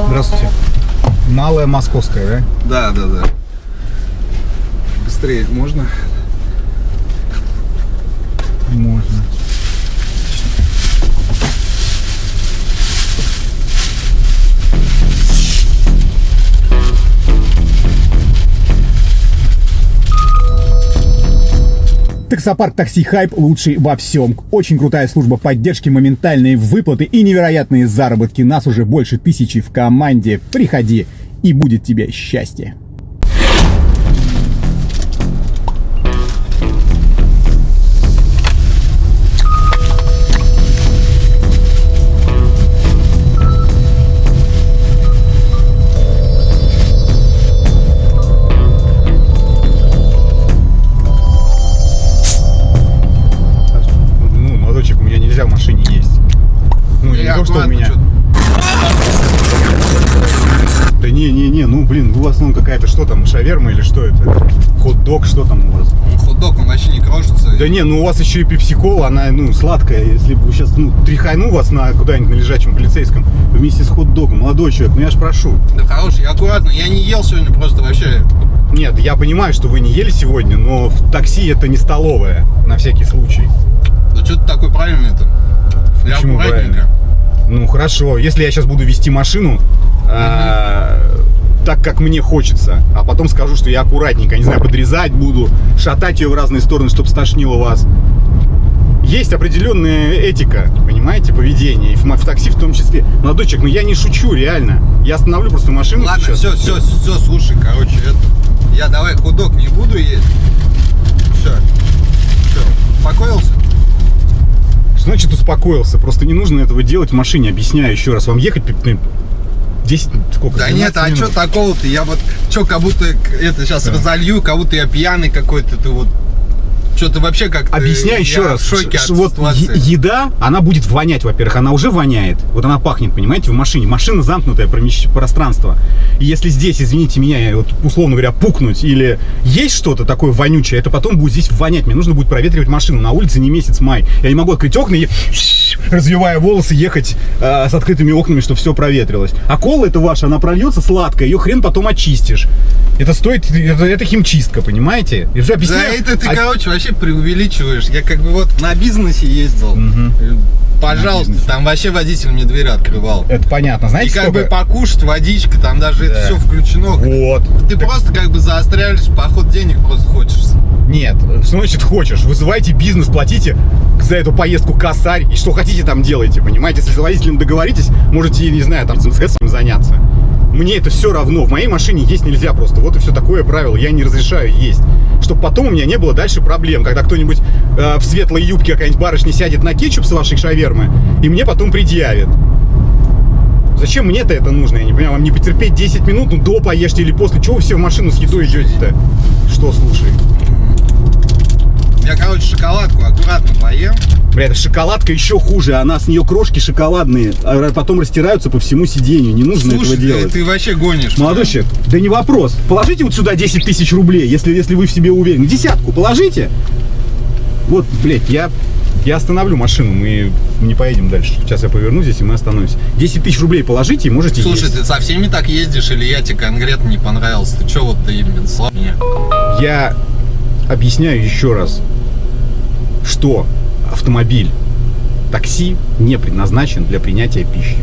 Здравствуйте. Малая Московская, да? Да. Быстрее можно? Можно. Таксопарк Такси Хайп лучший во всем. Очень крутая служба поддержки, моментальные выплаты и невероятные заработки. Нас уже больше 1000 в команде. Приходи, и будет тебе счастье. В машине есть. Ну, не то, что у меня. Да не, ну блин, у вас какая-то, что там, шаверма или что это? Хот-дог, что там у вас? Хот-дог, он вообще не крошится. Да не, ну у вас еще и пепси-кола, она, сладкая. Если бы сейчас, тряхану вас куда-нибудь на лежачем полицейском вместе с хот-догом, молодой человек, я ж прошу. Да хороший, аккуратно, я не ел сегодня просто вообще. Нет, я понимаю, что вы не ели сегодня, но в такси это не столовая, на всякий случай. Да что ты такой правильный-то? Почему правильно? Ну хорошо, если я сейчас буду вести машину так, как мне хочется, а потом скажу, что я аккуратненько, не знаю, подрезать буду, шатать ее в разные стороны, чтобы стошнило вас. Есть определенная этика, понимаете, поведение, и в такси в том числе. Молодой человек, я не шучу, реально. Я остановлю просто машину. Ладно, сейчас. все, слушай, короче, я давай хот-дог не буду есть. Все, успокоился? Значит, успокоился. Просто не нужно этого делать в машине. Объясняю еще раз. Вам ехать 10, сколько? Да нет, а что такого-то? Я как будто это сейчас разолью, как будто я пьяный какой-то, ты что-то вообще как-то. Объясняю еще раз. В шоке от вот еда, она будет вонять, во-первых, она уже воняет. Вот она пахнет, понимаете, в машине. Машина замкнутое пространство. И если здесь, извините меня, условно говоря, пукнуть или есть что-то такое вонючее, это потом будет здесь вонять. Мне нужно будет проветривать машину. На улице не месяц май. Я не могу открыть окна и, развивая волосы, ехать с открытыми окнами, чтобы все проветрилось. А кола это ваша, она прольется сладкая, ее хрен потом очистишь. Это стоит, это химчистка, понимаете? Я же объясняю. Да, это ты, короче, вообще преувеличиваешь. Я на бизнесе ездил. Угу. Пожалуйста, там вообще водитель мне дверь открывал. Это понятно, знаете, и сколько? Покушать, водичка, там даже это все включено. Вот. Ты просто заостряешь, поход денег просто хочешь. Нет, что значит хочешь? Вызывайте бизнес, платите за эту поездку косарь, и что хотите там делайте, понимаете? Если с водителем договоритесь, можете, не знаю, там с этим заняться. Мне это все равно. В моей машине есть нельзя просто. Вот и все такое правило. Я не разрешаю есть. Чтобы потом у меня не было дальше проблем. Когда кто-нибудь в светлой юбке, какая-нибудь барышня сядет на кетчуп с вашей шавермы, и мне потом предъявит. Зачем мне-то это нужно? Я не понимаю. Вам не потерпеть 10 минут, до поешьте или после. Чего вы все в машину с едой идете-то? Что, слушай? Я, шоколадку аккуратно поем. Бля, эта шоколадка еще хуже, с нее крошки шоколадные, а потом растираются по всему сиденью. Не нужно этого делать. Ты вообще гонишь. Молодой человек, да не вопрос. Положите вот сюда 10 000 рублей, если вы в себе уверены. Десятку положите. Вот, блядь, я остановлю машину, мы не поедем дальше. Сейчас я поверну здесь, и мы остановимся. 10 000 рублей положите, и можете Слушай, есть. Ты со всеми так ездишь, или я тебе конкретно не понравился? Ты что ты именно слаб меня? Я объясняю еще раз, что автомобиль, такси не предназначен для принятия пищи.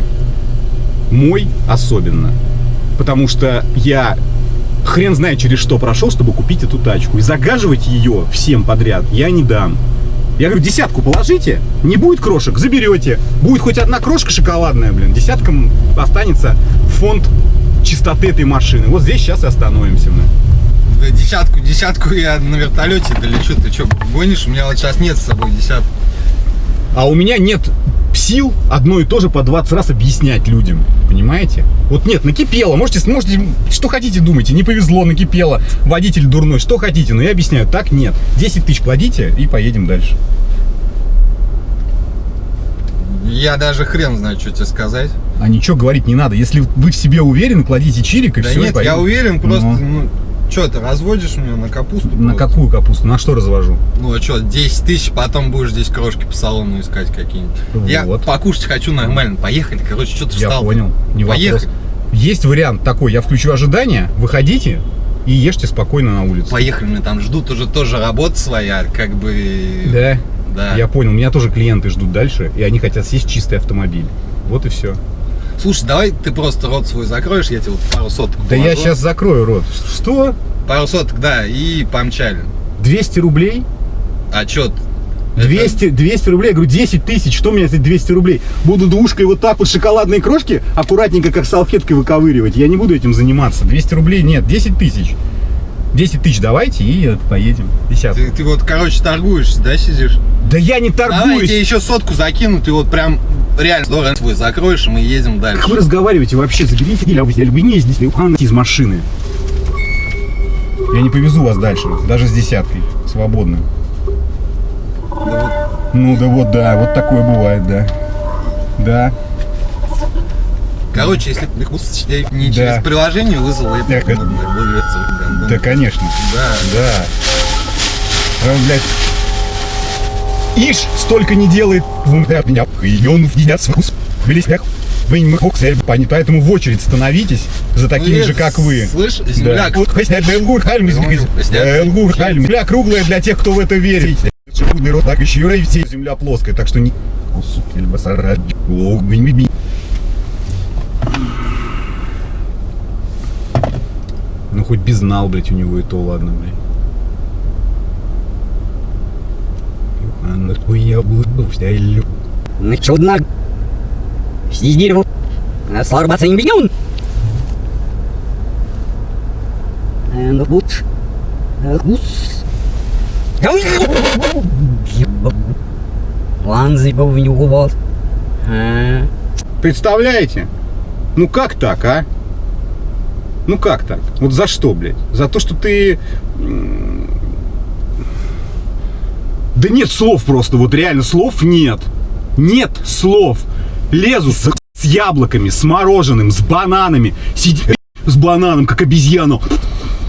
Мой особенно. Потому что я хрен знает через что прошел, чтобы купить эту тачку. И загаживать ее всем подряд я не дам. Я говорю, десятку положите, не будет крошек, заберете. Будет хоть одна крошка шоколадная, десятка останется в фонд чистоты этой машины. Вот здесь сейчас и остановимся мы. Да десятку я на вертолете долечу. Ты что, гонишь? У меня сейчас нет с собой десятку. А у меня нет сил одно и то же по 20 раз объяснять людям. Понимаете? Вот нет, накипело. Можете, что хотите думайте. Не повезло, накипело. Водитель дурной, что хотите. Но я объясняю, так нет. 10 000 кладите и поедем дальше. Я даже хрен знаю, что тебе сказать. А ничего говорить не надо. Если вы в себе уверены, кладите чирик и да все. Нет, я уверен, просто Что, ты разводишь меня на капусту? На просто? какую капусту? На что развожу? Ну, а что, 10 тысяч, потом будешь здесь крошки по салону искать какие-нибудь. Я Вот. покушать хочу нормально. Поехали, короче, что ты Я встал? понял, не Поехали. вопрос. Есть вариант такой, я включу ожидание, выходите и ешьте спокойно на улице. Поехали, меня там ждут уже тоже работа своя, как бы... Да? Да. Я понял, меня тоже клиенты ждут дальше, и они хотят съесть чистый автомобиль. Вот и все. Слушай, давай ты просто рот свой закроешь, я тебе вот пару соток Да я положу. сейчас закрою рот. Что? Пару соток, да, и помчали. 200 рублей? А чё? 200 рублей, я говорю, 10 тысяч, что у меня за 200 рублей? Буду двушкой вот так вот шоколадные крошки аккуратненько, как салфеткой выковыривать. Я не буду этим заниматься. 200 рублей нет, 10 тысяч. 10 тысяч давайте и поедем. 50. Ты вот, короче, торгуешься, да, сидишь? Да я не Давай я торгуюсь. тебе еще сотку закину, ты вот прям реально здорово свой закроешь, и мы едем дальше. Как вы разговариваете вообще? Заберите не здесь, из машины. Я не повезу вас дальше, даже с десяткой, свободно. Да Ну да вот, да, вот такое бывает, да. Да. вот, короче, если бы не Да. через приложение вызвал, я Так, бы это- был Да, конечно. Да. Да. Блядь. Ишь, столько не делает от меня. И он в меня свус. Вы не мог поэтому в очередь становитесь за такими Ну, же, как вы. Слышь, земляк. Земля круглая для тех, кто в это верит. Так еще и земля плоская, так что не... Ну хоть безнал, блядь, у него и то ладно, блядь. Ну чудно. Здесь дерево. Сларбаться не бегун. Ну вот. Гус. Ланзы был в него вот. Представляете? Ну как так, а? Ну как так? Вот за что, блядь? За то, что ты... Да нет слов просто, вот реально слов нет. Нет слов. Лезут с яблоками, с мороженым, с бананами. Сидит с бананом, как обезьяна.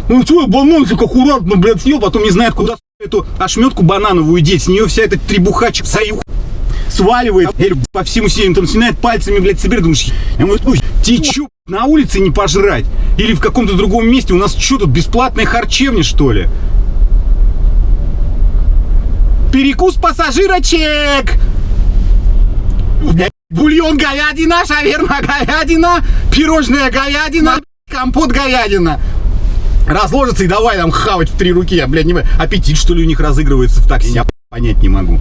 Ну что, бананчик аккуратно, блядь, съел, потом не знает, куда эту ошметку банановую деть. С нее вся эта требухачка сваливает по всему сену, там начинает пальцами, блядь, собирать. Думаешь, тебе чё, на улице не пожрать? Или в каком-то другом месте? У нас что тут, бесплатная харчевня, что ли? Перекус пассажирочек! Бульон говядина, шаверма говядина, пирожная говядина, компот говядина. Разложится и давай там хавать в 3 руки. Я, блядь, не понимаю, аппетит, что ли, у них разыгрывается в такси? Я понять не могу.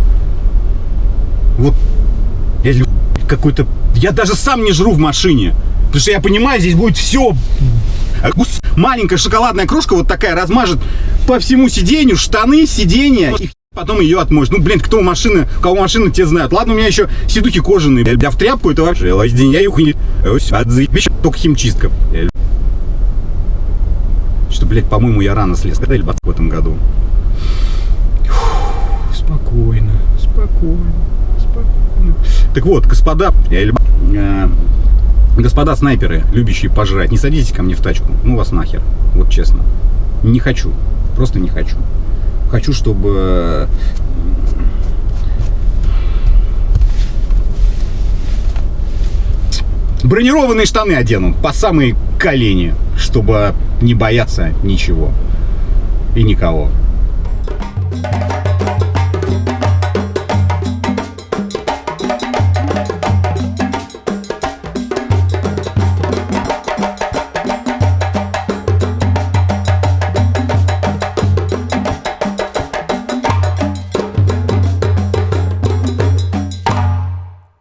Вот я какой-то... Я даже сам не жру в машине. Потому что я понимаю, здесь будет все... Маленькая шоколадная крошка вот такая размажет по всему сиденью, штаны, сиденья. И потом ее отмоешь. Ну, блин, у кого машина, те знают. Ладно, у меня еще сидухи кожаные. Я в тряпку это вообще. Я их не... Только химчистка. Что, блядь, по-моему, я рано слез. Когда или в этом году? Спокойно. Так вот, господа, господа снайперы, любящие пожрать, не садитесь ко мне в тачку. Ну вас нахер. Вот честно. Не хочу. Просто не хочу. Хочу, чтобы... бронированные штаны одену по самые колени, чтобы не бояться ничего и никого.